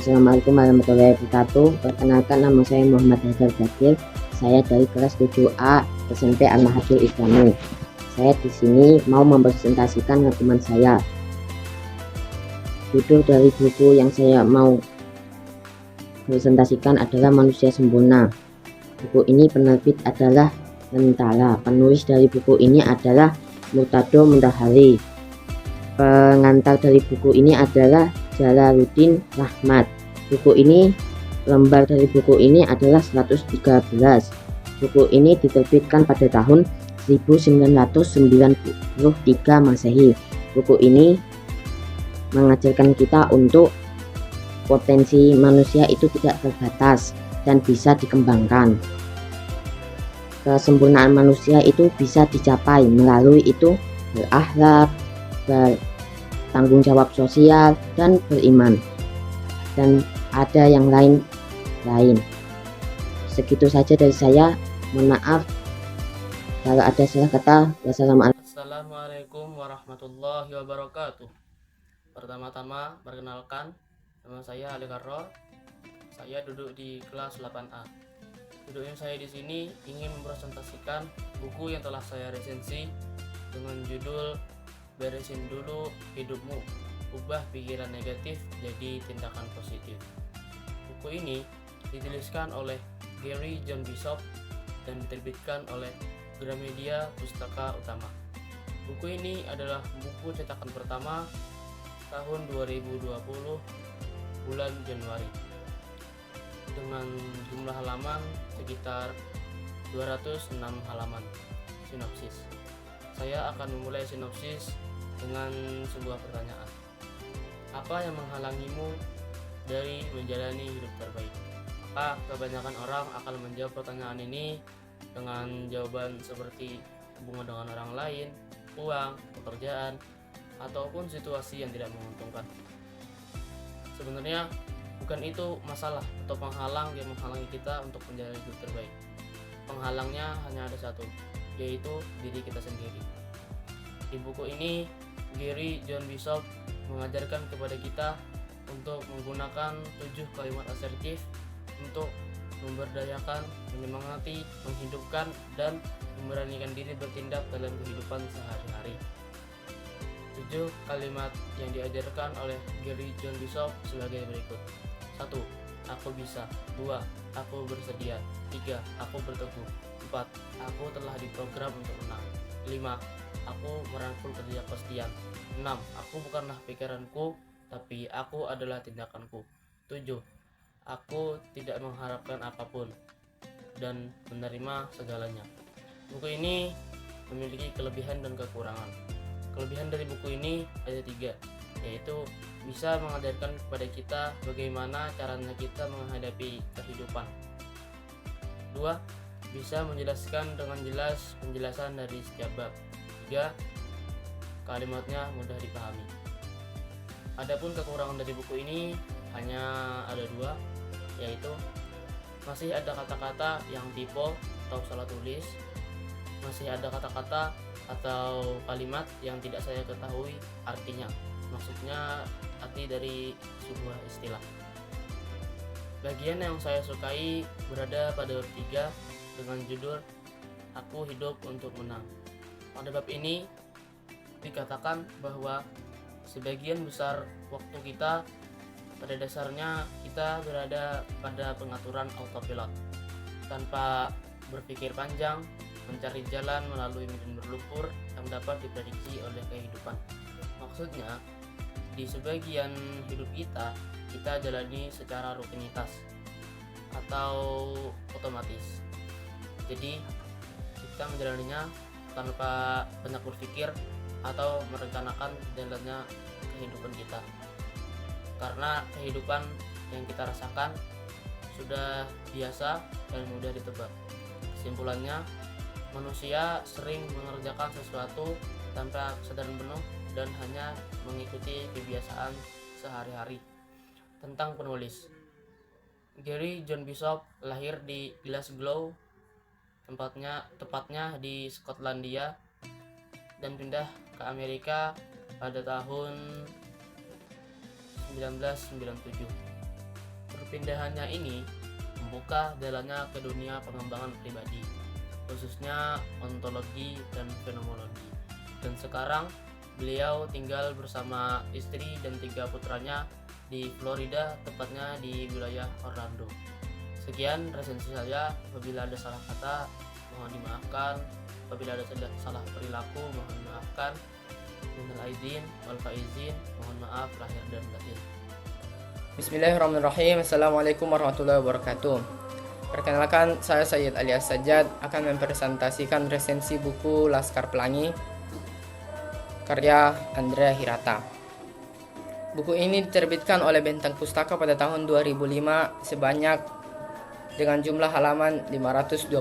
Assalamualaikum warahmatullahi wabarakatuh. Perkenalkan, nama saya Muhammad Haidar Bakir. Saya dari kelas 7A SMP Al-Mahadul Islami. Saya di sini mau mempresentasikan rangkuman saya. Judul dari buku yang saya mau presentasikan adalah Manusia Sempurna. Buku ini penerbit adalah Lentera. Penulis dari buku ini adalah Murtado Mutahari. Pengantar dari buku ini adalah Jalaluddin Rahmat. Lembar dari buku ini adalah 113. Buku ini diterbitkan pada tahun 1993 Masehi. Buku ini mengajarkan kita untuk potensi manusia itu tidak terbatas dan bisa dikembangkan. Kesempurnaan manusia itu bisa dicapai melalui itu berakhlak, bertanggung jawab sosial, dan beriman, dan ada yang lain. Segitu saja dari saya. Mohon maaf kalau ada salah kata. Assalamualaikum warahmatullahi wabarakatuh. Pertama-tama perkenalkan, nama saya Ali Karro. Saya duduk di kelas 8A. Duduknya saya di sini ingin mempresentasikan buku yang telah saya resensi dengan judul Beresin Dulu Hidupmu, Ubah Pikiran Negatif Jadi Tindakan Positif. Buku ini dituliskan oleh Gary John Bishop dan diterbitkan oleh Gramedia Pustaka Utama. Buku ini adalah buku cetakan pertama tahun 2020 bulan Januari dengan jumlah halaman sekitar 206 halaman. Sinopsis. Saya akan memulai sinopsis dengan sebuah pertanyaan. Apa yang menghalangimu dari menjalani hidup terbaik? Maka kebanyakan orang akan menjawab pertanyaan ini dengan jawaban seperti hubungan dengan orang lain, uang, pekerjaan, ataupun situasi yang tidak menguntungkan. Sebenarnya bukan itu masalah atau penghalang yang menghalangi kita untuk menjalani hidup terbaik. Penghalangnya hanya ada satu, yaitu diri kita sendiri. Di buku ini, Gary John Bishop mengajarkan kepada kita untuk menggunakan 7 kalimat asertif untuk memberdayakan, menyemangati, menghidupkan, dan memberanikan diri bertindak dalam kehidupan sehari-hari. 7 kalimat yang diajarkan oleh Gary John Bishop sebagai berikut. 1. Aku bisa. 2. Aku bersedia. 3. Aku berteguh. 4. Aku telah diprogram untuk menang. 5. Aku merangkul kerja kepastian. 6. Aku bukanlah pikiranku, tapi aku adalah tindakanku. 7. Aku tidak mengharapkan apapun dan menerima segalanya. Buku ini memiliki kelebihan dan kekurangan. Kelebihan dari buku ini ada 3, yaitu bisa mengajarkan kepada kita bagaimana caranya kita menghadapi kehidupan. 2. Bisa menjelaskan dengan jelas penjelasan dari setiap bab. 3. Kalimatnya mudah dipahami. Adapun kekurangan dari buku ini hanya ada 2, yaitu masih ada kata-kata yang typo atau salah tulis, masih ada kata-kata atau kalimat yang tidak saya ketahui artinya, maksudnya arti dari sebuah istilah. Bagian yang saya sukai berada pada bab 3 dengan judul Aku Hidup Untuk Menang. Pada bab ini dikatakan bahwa sebagian besar waktu kita pada dasarnya kita berada pada pengaturan autopilot tanpa berpikir panjang, mencari jalan melalui medan berlumpur yang dapat diprediksi oleh kehidupan. Maksudnya, di sebagian hidup kita jalani secara rutinitas atau otomatis. Jadi, kita menjalaninya tanpa banyak berpikir atau merencanakan jalannya kehidupan kita. Karena kehidupan yang kita rasakan sudah biasa dan mudah ditebak. Kesimpulannya, manusia sering mengerjakan sesuatu tanpa kesadaran penuh dan hanya mengikuti kebiasaan sehari-hari. Tentang penulis, Gary John Bishop lahir di Glasgow, tepatnya di Skotlandia, dan pindah ke Amerika pada tahun 1997. Kepindahannya ini membuka jalannya ke dunia pengembangan pribadi, khususnya ontologi dan fenomenologi. Dan sekarang beliau tinggal bersama istri dan 3 putranya di Florida, tepatnya di wilayah Orlando. Sekian resensi saya. Apabila ada salah kata, mohon dimaafkan. Apabila ada salah perilaku, mohon dimaafkan. Minal aidin wal faizin, mohon maaf lahir dan batin. Bismillahirrahmanirrahim. Assalamualaikum warahmatullahi wabarakatuh. Perkenalkan, saya Sayyid Alias Sajjad akan mempresentasikan resensi buku Laskar Pelangi karya Andrea Hirata. Buku ini diterbitkan oleh Bentang Pustaka pada tahun 2005 sebanyak dengan jumlah halaman 529.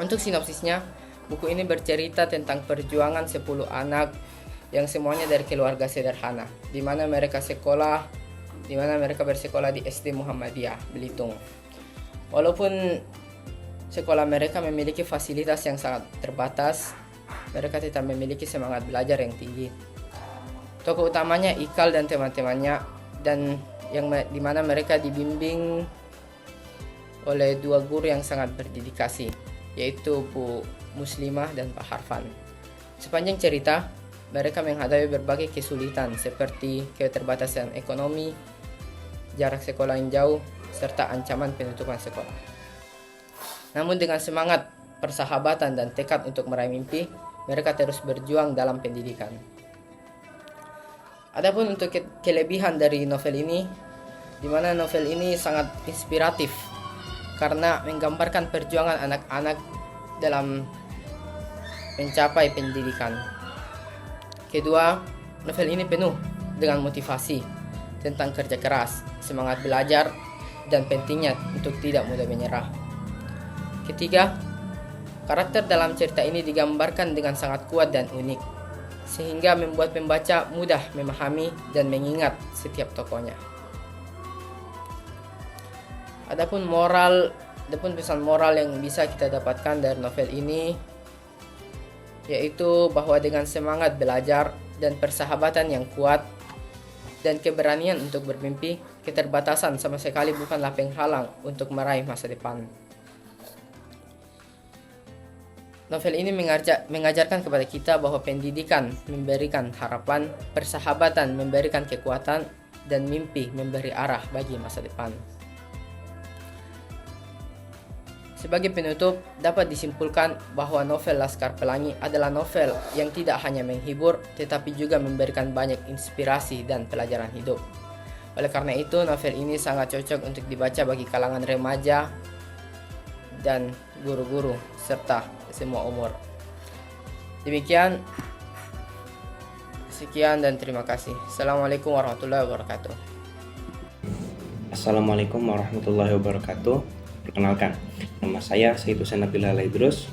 Untuk sinopsisnya, buku ini bercerita tentang perjuangan 10 anak yang semuanya dari keluarga sederhana, di mana mereka bersekolah di SD Muhammadiyah Belitung. Walaupun sekolah mereka memiliki fasilitas yang sangat terbatas, mereka tetap memiliki semangat belajar yang tinggi. Tokoh utamanya Ikal dan teman-temannya, dan di mana mereka dibimbing oleh 2 guru yang sangat berdedikasi, yaitu Bu Muslimah dan Pak Harfan. Sepanjang cerita, mereka menghadapi berbagai kesulitan seperti keterbatasan ekonomi, jarak sekolah yang jauh, serta ancaman penutupan sekolah. Namun dengan semangat, persahabatan, dan tekad untuk meraih mimpi, mereka terus berjuang dalam pendidikan. Adapun untuk kelebihan dari novel ini, di mana novel ini sangat inspiratif karena menggambarkan perjuangan anak-anak dalam mencapai pendidikan. Kedua, novel ini penuh dengan motivasi tentang kerja keras, semangat belajar, dan pentingnya untuk tidak mudah menyerah. Ketiga, karakter dalam cerita ini digambarkan dengan sangat kuat dan unik, sehingga membuat pembaca mudah memahami dan mengingat setiap tokohnya. Adapun pesan moral yang bisa kita dapatkan dari novel ini, yaitu bahwa dengan semangat belajar dan persahabatan yang kuat dan keberanian untuk bermimpi, keterbatasan sama sekali bukanlah penghalang untuk meraih masa depan. Novel ini mengajarkan kepada kita bahwa pendidikan memberikan harapan, persahabatan memberikan kekuatan, dan mimpi memberi arah bagi masa depan. Sebagai penutup, dapat disimpulkan bahwa novel Laskar Pelangi adalah novel yang tidak hanya menghibur, tetapi juga memberikan banyak inspirasi dan pelajaran hidup. Oleh karena itu, novel ini sangat cocok untuk dibaca bagi kalangan remaja dan guru-guru, serta semua umur. Sekian dan terima kasih. Assalamualaikum warahmatullahi wabarakatuh. Assalamualaikum warahmatullahi wabarakatuh. Perkenalkan, nama saya Said Husain Nabila Laidrus,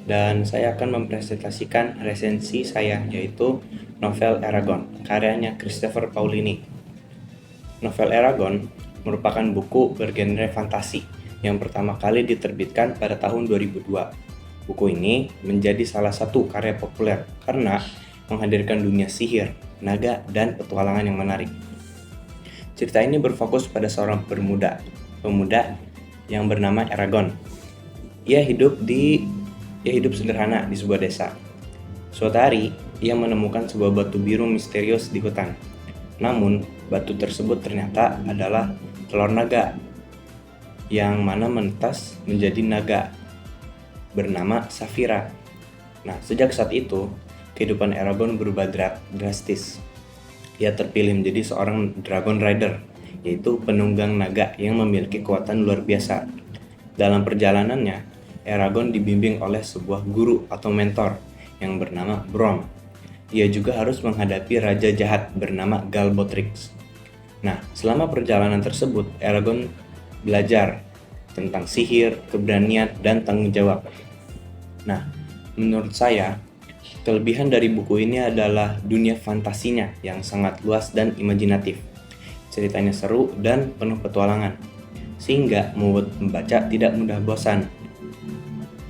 dan saya akan mempresentasikan resensi saya, yaitu novel Eragon, karyanya Christopher Paolini. Novel Eragon merupakan buku bergenre fantasi yang pertama kali diterbitkan pada tahun 2002. Buku ini menjadi salah satu karya populer karena menghadirkan dunia sihir, naga, dan petualangan yang menarik. Cerita ini berfokus pada seorang pemuda yang bernama Eragon. Ia hidup sederhana di sebuah desa. Suatu hari, ia menemukan sebuah batu biru misterius di hutan. Namun, batu tersebut ternyata adalah telur naga, yang mana menetas menjadi naga bernama Safira. Nah, sejak saat itu, kehidupan Eragon berubah drastis. Ia terpilih menjadi seorang Dragon Rider, yaitu penunggang naga yang memiliki kekuatan luar biasa. Dalam perjalanannya, Eragon dibimbing oleh sebuah guru atau mentor yang bernama Brom. Ia juga harus menghadapi raja jahat bernama Galbotrix. Nah, selama perjalanan tersebut, Eragon belajar tentang sihir, keberanian, dan tanggung jawab. Nah, menurut saya, kelebihan dari buku ini adalah dunia fantasinya yang sangat luas dan imajinatif. Ceritanya seru dan penuh petualangan, sehingga membuat pembaca tidak mudah bosan.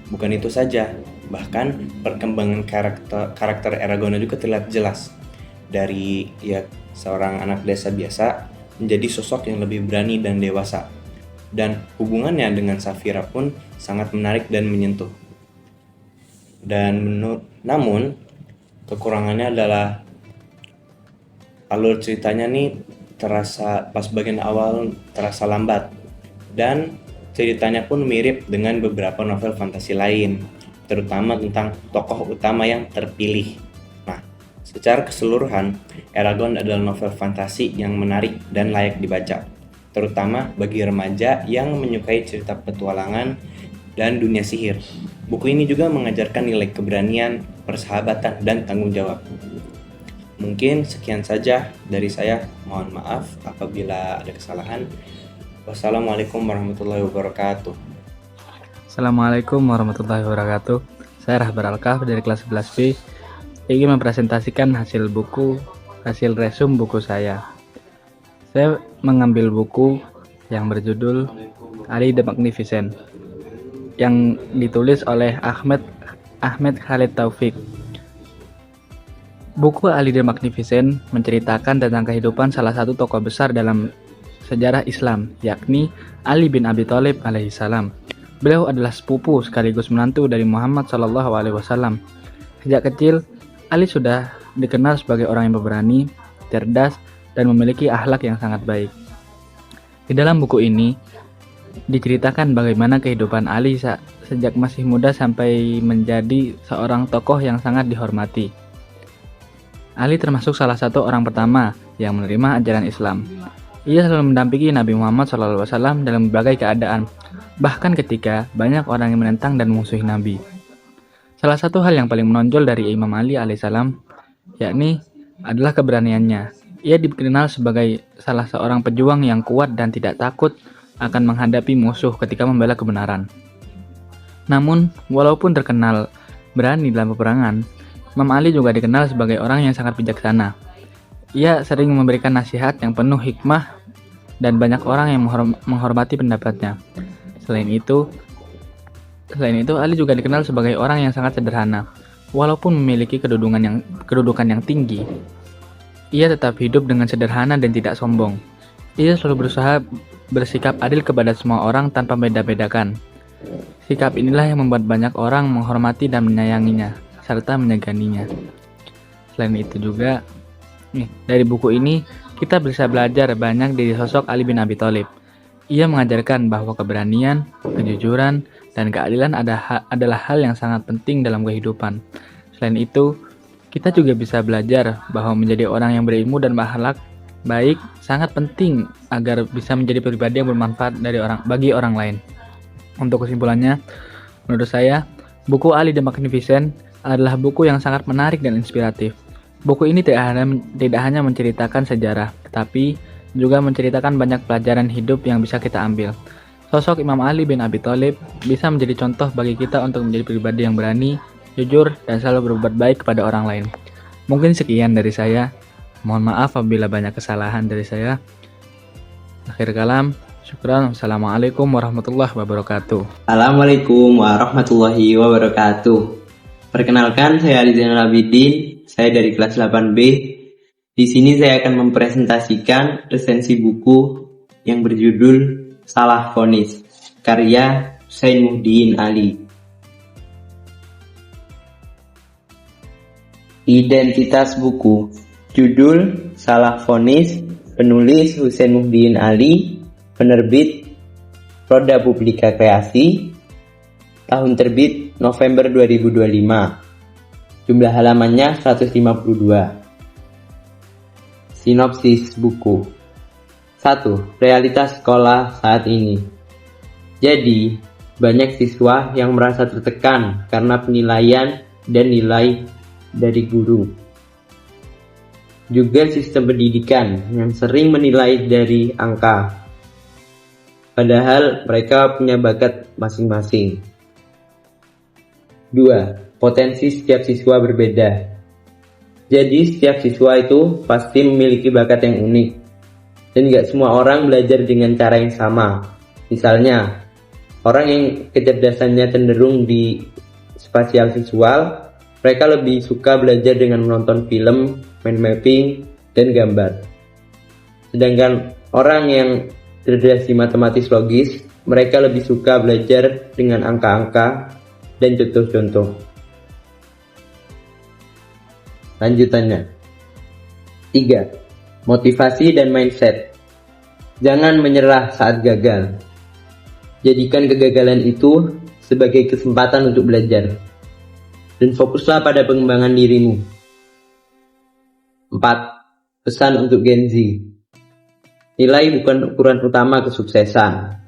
Bukan itu saja, bahkan perkembangan karakter Eragon juga terlihat jelas. Dari seorang anak desa biasa menjadi sosok yang lebih berani dan dewasa. Dan hubungannya dengan Safira pun sangat menarik dan menyentuh. Namun kekurangannya adalah alur ceritanya nih terasa pas bagian awal terasa lambat, dan ceritanya pun mirip dengan beberapa novel fantasi lain, terutama tentang tokoh utama yang terpilih. Nah, secara keseluruhan, Eragon adalah novel fantasi yang menarik dan layak dibaca, terutama bagi remaja yang menyukai cerita petualangan dan dunia sihir. Buku ini juga mengajarkan nilai keberanian, persahabatan, dan tanggung jawab. Mungkin sekian saja dari saya. Mohon maaf apabila ada kesalahan. Wassalamualaikum warahmatullahi wabarakatuh. Assalamualaikum warahmatullahi wabarakatuh. Saya Rahbar Alkaf dari kelas 11B ingin mempresentasikan hasil resum buku saya. Saya mengambil buku yang berjudul Ali the Magnificent yang ditulis oleh Ahmed Khalid Taufik. Buku Ali the Magnificent menceritakan tentang kehidupan salah satu tokoh besar dalam sejarah Islam, yakni Ali bin Abi Thalib alaihissalam. Beliau adalah sepupu sekaligus menantu dari Muhammad SAW. Sejak kecil, Ali sudah dikenal sebagai orang yang pemberani, cerdas, dan memiliki akhlak yang sangat baik. Di dalam buku ini, diceritakan bagaimana kehidupan Ali sejak masih muda sampai menjadi seorang tokoh yang sangat dihormati. Ali termasuk salah satu orang pertama yang menerima ajaran Islam. Ia selalu mendampingi Nabi Muhammad SAW dalam berbagai keadaan, bahkan ketika banyak orang yang menentang dan memusuhi Nabi. Salah satu hal yang paling menonjol dari Imam Ali alaihissalam, yakni adalah keberaniannya. Ia dikenal sebagai salah seorang pejuang yang kuat dan tidak takut akan menghadapi musuh ketika membela kebenaran. Namun, walaupun terkenal berani dalam peperangan, Imam Ali juga dikenal sebagai orang yang sangat bijaksana. Ia sering memberikan nasihat yang penuh hikmah dan banyak orang yang menghormati pendapatnya. Selain itu, Ali juga dikenal sebagai orang yang sangat sederhana. Walaupun memiliki kedudukan yang tinggi, ia tetap hidup dengan sederhana dan tidak sombong. Ia selalu berusaha bersikap adil kepada semua orang tanpa beda-bedakan. Sikap inilah yang membuat banyak orang menghormati dan menyayanginya, serta menyeganinya. Selain itu juga, dari buku ini kita bisa belajar banyak dari sosok Ali bin Abi Thalib. Ia mengajarkan bahwa keberanian, kejujuran, dan keadilan adalah hal yang sangat penting dalam kehidupan. Selain itu, kita juga bisa belajar bahwa menjadi orang yang berilmu dan berakhlak baik sangat penting agar bisa menjadi pribadi yang bermanfaat bagi orang lain. Untuk kesimpulannya, menurut saya, buku Ali the Magnificent adalah buku yang sangat menarik dan inspiratif. Buku ini tidak hanya menceritakan sejarah, tetapi juga menceritakan banyak pelajaran hidup yang bisa kita ambil. Sosok Imam Ali bin Abi Thalib bisa menjadi contoh bagi kita untuk menjadi pribadi yang berani, jujur, dan selalu berbuat baik kepada orang lain. Mungkin sekian dari saya. Mohon maaf apabila banyak kesalahan dari saya. Akhir kalam, syukran. Wassalamualaikum warahmatullahi wabarakatuh. Assalamualaikum warahmatullahi wabarakatuh. Perkenalkan, saya Ali Zainal Abidin. Saya dari kelas 8B. Di sini saya akan mempresentasikan resensi buku yang berjudul Salah Vonis, karya Zainuddin Ali. Identitas buku. Judul Salah Vonis, penulis Zainuddin Ali, penerbit Roda Publika Kreasi, tahun terbit November 2025. Jumlah halamannya 152. Sinopsis buku. 1. Realitas sekolah saat ini. Jadi, banyak siswa yang merasa tertekan karena penilaian dan nilai dari guru. Juga sistem pendidikan yang sering menilai dari angka, padahal mereka punya bakat masing-masing. 2. Potensi setiap siswa berbeda. Jadi setiap siswa itu pasti memiliki bakat yang unik, dan gak semua orang belajar dengan cara yang sama. Misalnya, orang yang kecerdasannya cenderung di spasial visual, mereka lebih suka belajar dengan menonton film, mind mapping, dan gambar. Sedangkan Orang yang cerdas di matematis logis, mereka lebih suka belajar dengan angka-angka dan contoh-contoh. Lanjutannya. 3. Motivasi dan mindset. Jangan menyerah saat gagal. Jadikan kegagalan itu sebagai kesempatan untuk belajar. Dan fokuslah pada pengembangan dirimu. 4. Pesan untuk Gen Z. Nilai bukan ukuran utama kesuksesan.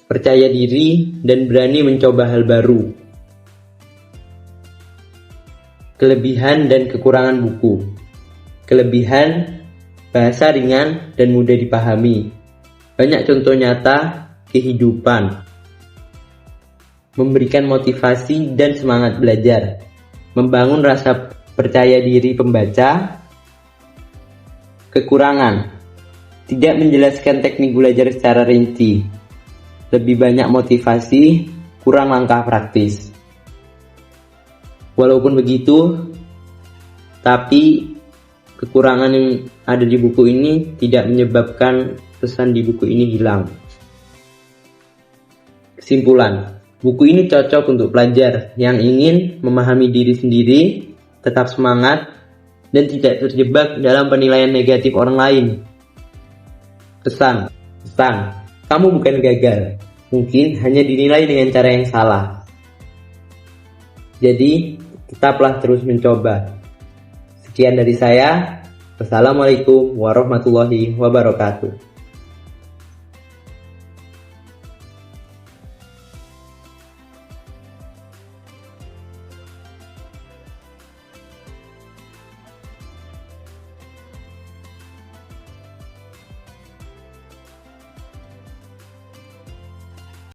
Percaya diri dan berani mencoba hal baru. Kelebihan dan kekurangan buku. Kelebihan, bahasa ringan dan mudah dipahami. Banyak contoh nyata kehidupan. Memberikan motivasi dan semangat belajar. Membangun rasa percaya diri pembaca. Kekurangan, tidak menjelaskan teknik belajar secara rinci. Lebih banyak motivasi, kurang langkah praktis. Walaupun begitu, tapi kekurangan yang ada di buku ini tidak menyebabkan pesan di buku ini hilang. Kesimpulan, buku ini cocok untuk pelajar yang ingin memahami diri sendiri, tetap semangat, dan tidak terjebak dalam penilaian negatif orang lain. Pesan, kamu bukan gagal, mungkin hanya dinilai dengan cara yang salah. Jadi, tetaplah terus mencoba. Sekian dari saya. Wassalamualaikum warahmatullahi wabarakatuh.